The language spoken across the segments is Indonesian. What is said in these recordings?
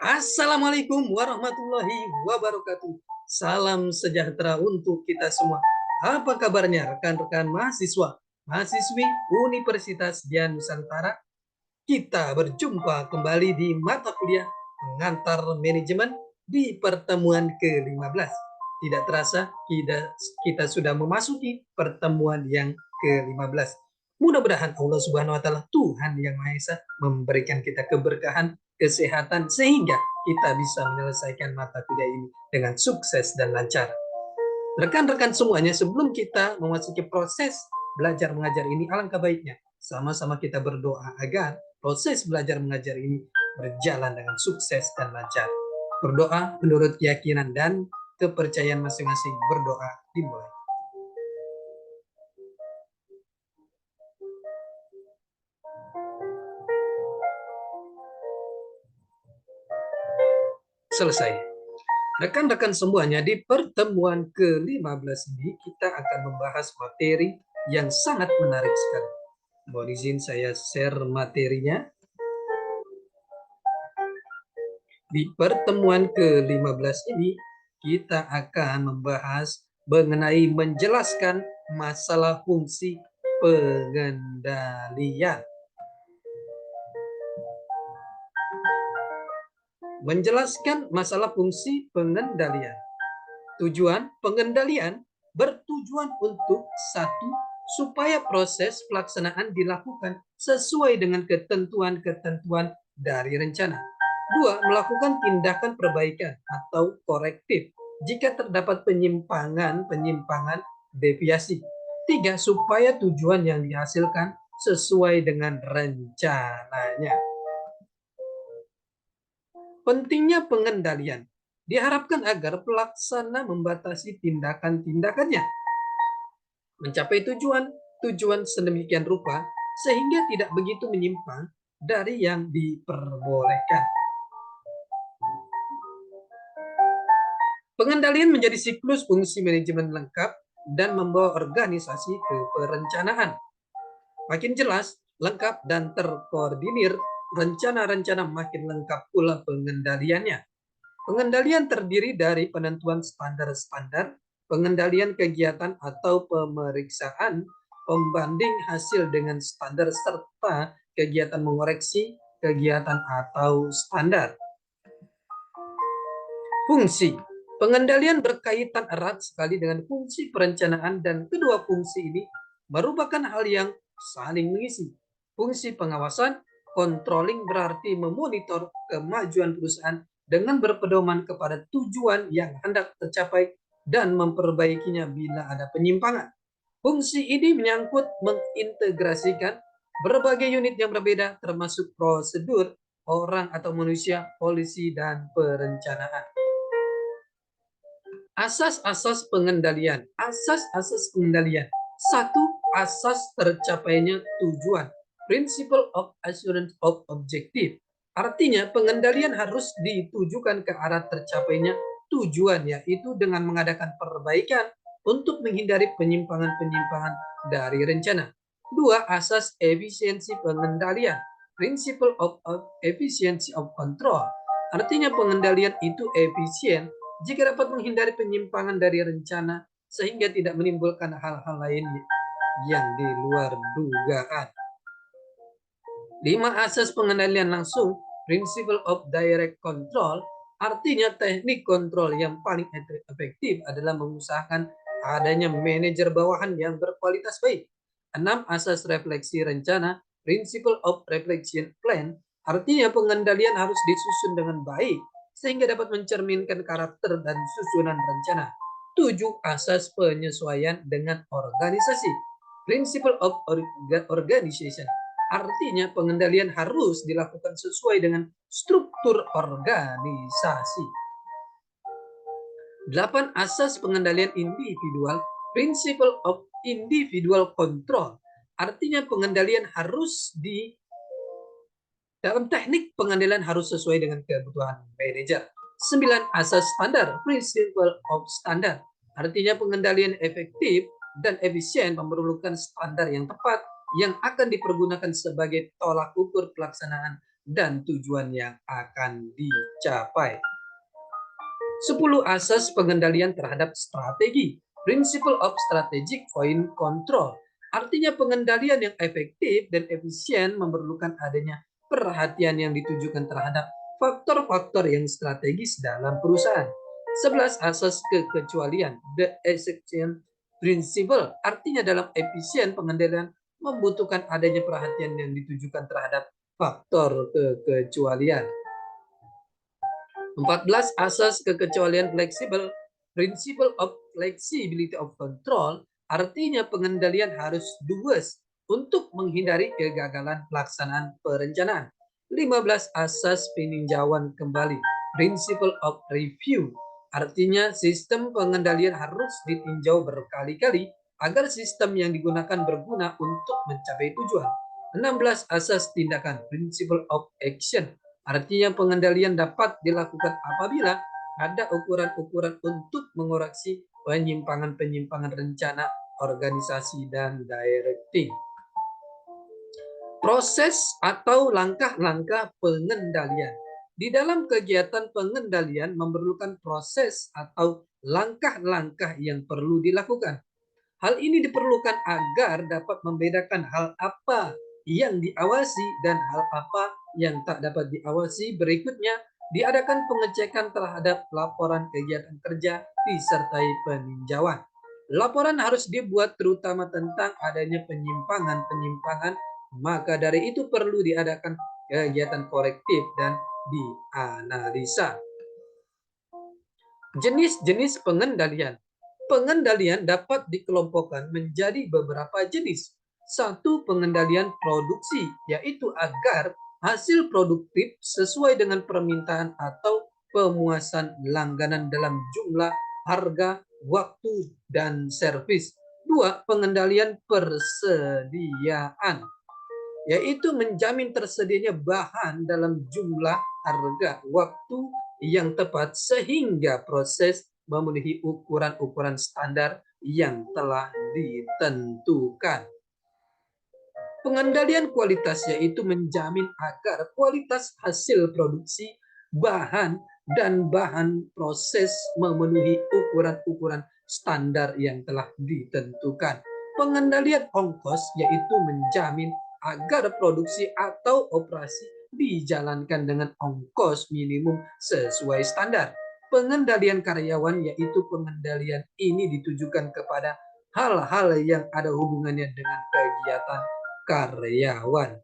Assalamualaikum warahmatullahi wabarakatuh. Salam sejahtera untuk kita semua. Apa kabarnya rekan-rekan mahasiswa, mahasiswi Universitas Dian Nusantara? Kita berjumpa kembali di mata kuliah pengantar manajemen di pertemuan ke-15. Tidak terasa kita sudah memasuki pertemuan yang ke-15. Mudah-mudahan Allah Subhanahu wa taala, Tuhan yang Maha Esa, memberikan kita keberkahan, kesehatan sehingga kita bisa menyelesaikan mata kuliah ini dengan sukses dan lancar. Rekan-rekan semuanya, sebelum kita memasuki proses belajar mengajar ini, alangkah baiknya sama-sama kita berdoa agar proses belajar mengajar ini berjalan dengan sukses dan lancar. Berdoa menurut keyakinan dan kepercayaan masing-masing. Berdoa dimulai. Selesai. Rekan-rekan semuanya, di pertemuan ke-15 ini kita akan membahas materi yang sangat menarik sekali. Mohon izin saya share materinya. Di pertemuan ke-15 ini kita akan membahas mengenai menjelaskan masalah fungsi pengendalian. Menjelaskan masalah fungsi pengendalian. Tujuan pengendalian bertujuan untuk satu, supaya proses pelaksanaan dilakukan sesuai dengan ketentuan-ketentuan dari rencana. Dua, melakukan tindakan perbaikan atau korektif jika terdapat penyimpangan deviasi. Tiga, supaya tujuan yang dihasilkan sesuai dengan rencananya. Pentingnya pengendalian diharapkan agar pelaksana membatasi tindakan-tindakannya, mencapai tujuan sedemikian rupa sehingga tidak begitu menyimpang dari yang diperbolehkan. Pengendalian menjadi siklus fungsi manajemen lengkap dan membawa organisasi ke perencanaan. Makin jelas, lengkap, dan terkoordinir rencana-rencana, makin lengkap pula pengendaliannya. Pengendalian terdiri dari penentuan standar-standar, pengendalian kegiatan atau pemeriksaan, pembanding hasil dengan standar, serta kegiatan mengoreksi kegiatan atau standar. Fungsi pengendalian berkaitan erat sekali dengan fungsi perencanaan, dan kedua fungsi ini merupakan hal yang saling mengisi. Fungsi pengawasan, controlling, berarti memonitor kemajuan perusahaan dengan berpedoman kepada tujuan yang hendak tercapai dan memperbaikinya bila ada penyimpangan. Fungsi ini menyangkut mengintegrasikan berbagai unit yang berbeda, termasuk prosedur, orang atau manusia, polisi, dan perencanaan. Asas-asas pengendalian. Asas-asas pengendalian. Satu, asas tercapainya tujuan. Principle of assurance of objective. Artinya pengendalian harus ditujukan ke arah tercapainya tujuan, yaitu dengan mengadakan perbaikan untuk menghindari penyimpangan-penyimpangan dari rencana. Dua, asas efisiensi pengendalian. Principle of efficiency of control. Artinya pengendalian itu efisien jika dapat menghindari penyimpangan dari rencana sehingga tidak menimbulkan hal-hal lain yang di luar dugaan. 5. Asas pengendalian langsung, principle of direct control, artinya teknik kontrol yang paling efektif adalah mengusahakan adanya manajer bawahan yang berkualitas baik. 6. Asas refleksi rencana, principle of reflection plan, artinya pengendalian harus disusun dengan baik sehingga dapat mencerminkan karakter dan susunan rencana. 7. Asas penyesuaian dengan organisasi, principle of organization, artinya pengendalian harus dilakukan sesuai dengan struktur organisasi. 8. Asas pengendalian individual, principle of individual control, artinya pengendalian harus dalam teknik pengendalian harus sesuai dengan kebutuhan manajer. 9. Asas standar, principle of standard, artinya pengendalian efektif dan efisien memerlukan standar yang tepat yang akan dipergunakan sebagai tolak ukur pelaksanaan dan tujuan yang akan dicapai. 10 asas pengendalian terhadap strategi. Principle of Strategic Point Control. Artinya pengendalian yang efektif dan efisien memerlukan adanya perhatian yang ditujukan terhadap faktor-faktor yang strategis dalam perusahaan. 11 asas kekecualian. The exception principle. Artinya dalam efisien pengendalian membutuhkan adanya perhatian yang ditujukan terhadap faktor kekecualian. 14 asas kekecualian fleksibel. Principle of flexibility of control artinya pengendalian harus luas untuk menghindari kegagalan pelaksanaan perencanaan. 15 asas peninjauan kembali. Principle of review artinya sistem pengendalian harus ditinjau berkali-kali agar sistem yang digunakan berguna untuk mencapai tujuan. 16 asas tindakan. Principle of action artinya pengendalian dapat dilakukan apabila ada ukuran-ukuran untuk mengoreksi penyimpangan-penyimpangan rencana, organisasi, dan directing. Proses atau langkah-langkah pengendalian. Di dalam kegiatan pengendalian memerlukan proses atau langkah-langkah yang perlu dilakukan. Hal ini diperlukan agar dapat membedakan hal apa yang diawasi dan hal apa yang tak dapat diawasi. Berikutnya, diadakan pengecekan terhadap laporan kegiatan kerja disertai peninjauan. Laporan harus dibuat terutama tentang adanya penyimpangan-penyimpangan, maka dari itu perlu diadakan kegiatan korektif dan dianalisa. Jenis-jenis pengendalian. Pengendalian dapat dikelompokkan menjadi beberapa jenis. 1. Pengendalian produksi, yaitu agar hasil produktif sesuai dengan permintaan atau pemuasan langganan dalam jumlah, harga, waktu, dan servis. 2. Pengendalian persediaan, yaitu menjamin tersedianya bahan dalam jumlah, harga, waktu yang tepat sehingga proses memenuhi ukuran-ukuran standar yang telah ditentukan. Pengendalian kualitas yaitu menjamin agar kualitas hasil produksi, bahan, dan bahan proses memenuhi ukuran-ukuran standar yang telah ditentukan. Pengendalian ongkos yaitu menjamin agar produksi atau operasi dijalankan dengan ongkos minimum sesuai standar. Pengendalian karyawan yaitu pengendalian ini ditujukan kepada hal-hal yang ada hubungannya dengan kegiatan karyawan.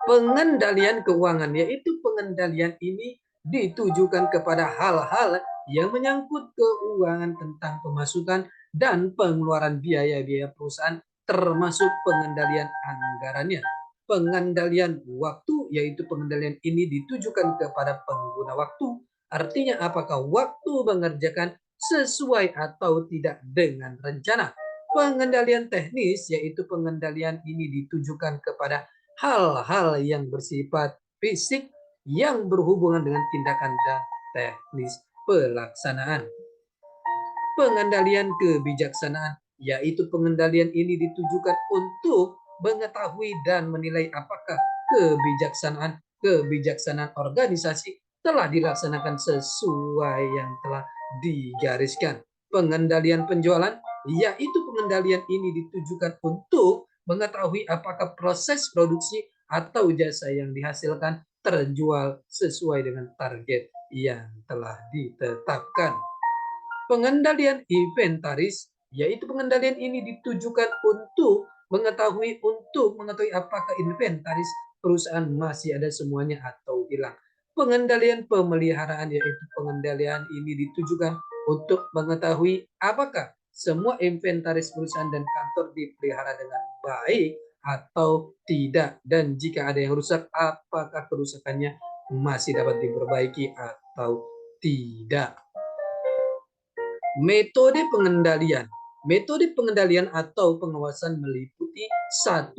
Pengendalian keuangan yaitu pengendalian ini ditujukan kepada hal-hal yang menyangkut keuangan tentang pemasukan dan pengeluaran biaya-biaya perusahaan termasuk pengendalian anggarannya. Pengendalian waktu yaitu pengendalian ini ditujukan kepada pengguna waktu. Artinya apakah waktu mengerjakan sesuai atau tidak dengan rencana. Pengendalian teknis yaitu pengendalian ini ditujukan kepada hal-hal yang bersifat fisik yang berhubungan dengan tindakan dan teknis pelaksanaan. Pengendalian kebijaksanaan yaitu pengendalian ini ditujukan untuk mengetahui dan menilai apakah kebijaksanaan organisasi telah dilaksanakan sesuai yang telah digariskan. Pengendalian penjualan yaitu pengendalian ini ditujukan untuk mengetahui apakah proses produksi atau jasa yang dihasilkan terjual sesuai dengan target yang telah ditetapkan. Pengendalian inventaris yaitu pengendalian ini ditujukan untuk mengetahui apakah inventaris perusahaan masih ada semuanya atau hilang. Pengendalian pemeliharaan yaitu pengendalian ini ditujukan untuk mengetahui apakah semua inventaris perusahaan dan kantor dipelihara dengan baik atau tidak, dan jika ada yang rusak apakah kerusakannya masih dapat diperbaiki atau tidak. Metode pengendalian. Metode pengendalian atau pengawasan meliputi 1.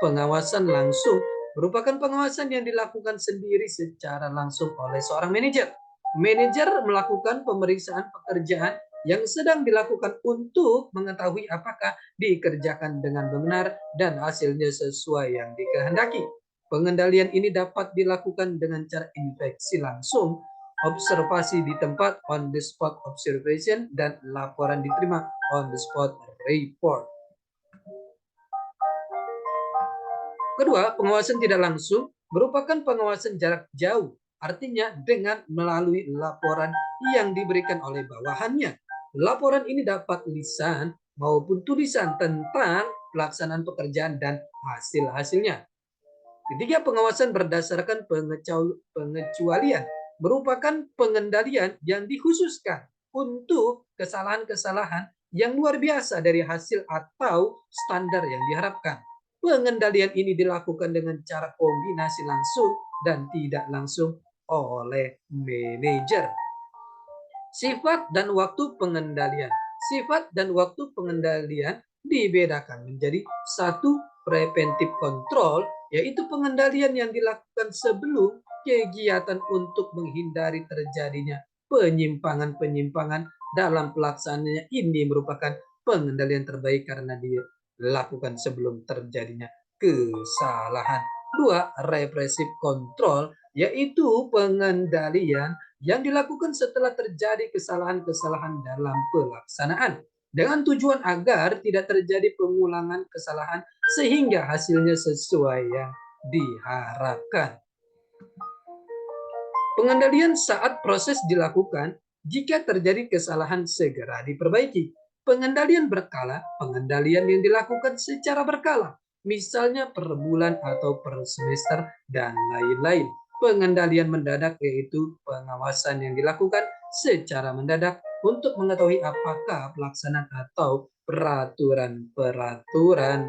Pengawasan langsung merupakan pengawasan yang dilakukan sendiri secara langsung oleh seorang manajer. Manajer melakukan pemeriksaan pekerjaan yang sedang dilakukan untuk mengetahui apakah dikerjakan dengan benar dan hasilnya sesuai yang dikehendaki. Pengendalian ini dapat dilakukan dengan cara infeksi langsung, observasi di tempat on the spot observation, dan laporan diterima on the spot report. Kedua, pengawasan tidak langsung merupakan pengawasan jarak jauh, artinya dengan melalui laporan yang diberikan oleh bawahannya. Laporan ini dapat lisan maupun tulisan tentang pelaksanaan pekerjaan dan hasil-hasilnya. Ketiga, pengawasan berdasarkan pengecualian merupakan pengendalian yang dikhususkan untuk kesalahan-kesalahan yang luar biasa dari hasil atau standar yang diharapkan. Pengendalian ini dilakukan dengan cara kombinasi langsung dan tidak langsung oleh manajer. Sifat dan waktu pengendalian. Sifat dan waktu pengendalian dibedakan menjadi satu, preventive control, yaitu pengendalian yang dilakukan sebelum kegiatan untuk menghindari terjadinya penyimpangan-penyimpangan dalam pelaksanaannya. Ini merupakan pengendalian terbaik karena dilakukan sebelum terjadinya kesalahan. Dua, repressive control, yaitu pengendalian yang dilakukan setelah terjadi kesalahan-kesalahan dalam pelaksanaan dengan tujuan agar tidak terjadi pengulangan kesalahan sehingga hasilnya sesuai yang diharapkan. Pengendalian saat proses dilakukan, jika terjadi kesalahan segera diperbaiki. Pengendalian berkala, pengendalian yang dilakukan secara berkala, misalnya per bulan atau per semester dan lain-lain. Pengendalian mendadak yaitu pengawasan yang dilakukan secara mendadak untuk mengetahui apakah pelaksanaan atau peraturan-peraturan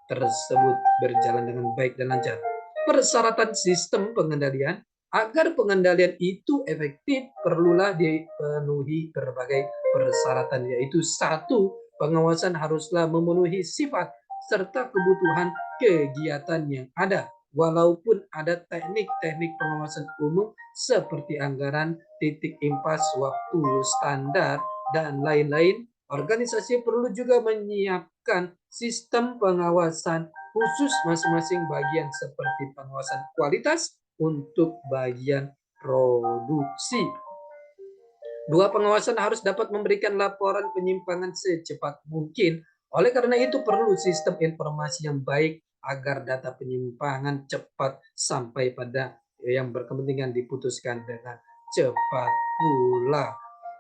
tersebut berjalan dengan baik dan lancar. Persyaratan sistem pengendalian. Agar pengendalian itu efektif, perlulah dipenuhi berbagai persyaratan, yaitu satu, pengawasan haruslah memenuhi sifat serta kebutuhan kegiatan yang ada. Walaupun ada teknik-teknik pengawasan umum seperti anggaran, titik impas, waktu standar, dan lain-lain, organisasi perlu juga menyiapkan sistem pengawasan khusus masing-masing bagian seperti pengawasan kualitas untuk bagian produksi. Dua, pengawasan harus dapat memberikan laporan penyimpangan secepat mungkin. Oleh karena itu perlu sistem informasi yang baik agar data penyimpangan cepat sampai pada yang berkepentingan diputuskan dengan cepat pula.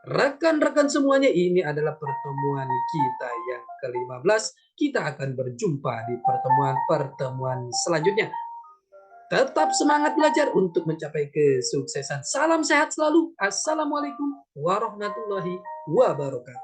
Rekan-rekan semuanya, ini adalah pertemuan kita yang ke-15. Kita akan berjumpa di pertemuan selanjutnya. Tetap semangat belajar untuk mencapai kesuksesan. Salam sehat selalu. Assalamualaikum warahmatullahi wabarakatuh.